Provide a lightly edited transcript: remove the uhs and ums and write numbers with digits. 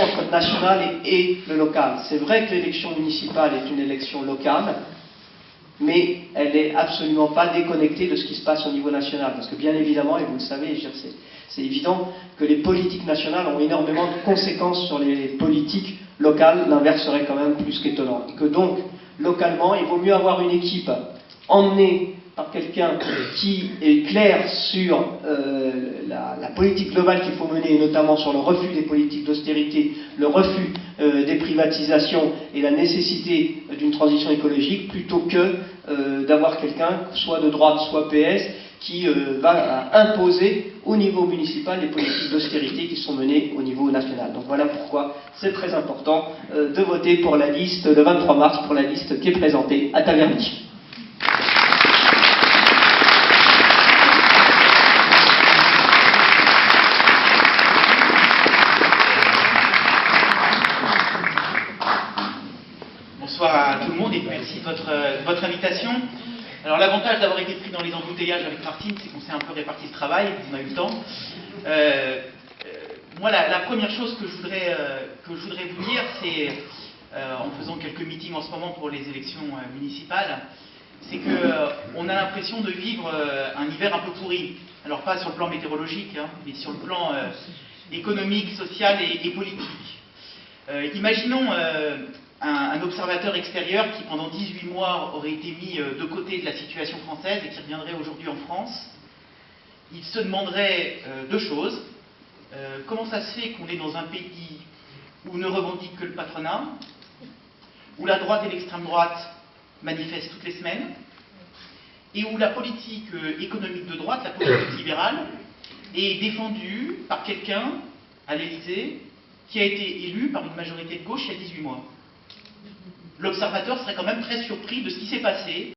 entre le national et le local. C'est vrai que l'élection municipale est une élection locale, mais elle n'est absolument pas déconnectée de ce qui se passe au niveau national. Parce que bien évidemment, et vous le savez, c'est évident que les politiques nationales ont énormément de conséquences sur les politiques locales. L'inverse serait quand même plus qu'étonnant. Et que donc, localement, il vaut mieux avoir une équipe emmenée par quelqu'un qui est clair sur la politique globale qu'il faut mener, et notamment sur le refus des politiques d'austérité, le refus des privatisations et la nécessité d'une transition écologique, plutôt que d'avoir quelqu'un, soit de droite, soit PS, qui va imposer au niveau municipal les politiques d'austérité qui sont menées au niveau national. Donc voilà pourquoi c'est très important de voter pour la liste le 23 mars, pour la liste qui est présentée à Taverny. Bonsoir à tout le monde et merci de votre invitation. Alors l'avantage d'avoir été pris dans les embouteillages avec Martine, c'est qu'on s'est un peu réparti le travail, on a eu le temps. Moi, la première chose que je voudrais vous dire, c'est, en faisant quelques meetings en ce moment pour les élections municipales, c'est qu'on a l'impression de vivre un hiver un peu pourri. Alors pas sur le plan météorologique, hein, mais sur le plan économique, social et politique. Imaginons un observateur extérieur qui, pendant 18 mois, aurait été mis de côté de la situation française et qui reviendrait aujourd'hui en France. Il se demanderait deux choses. Comment ça se fait qu'on est dans un pays où ne revendique que le patronat, où la droite et l'extrême droite manifestent toutes les semaines, et où la politique économique de droite, la politique libérale, est défendue par quelqu'un à l'Élysée qui a été élu par une majorité de gauche il y a 18 mois. L'observateur serait quand même très surpris de ce qui s'est passé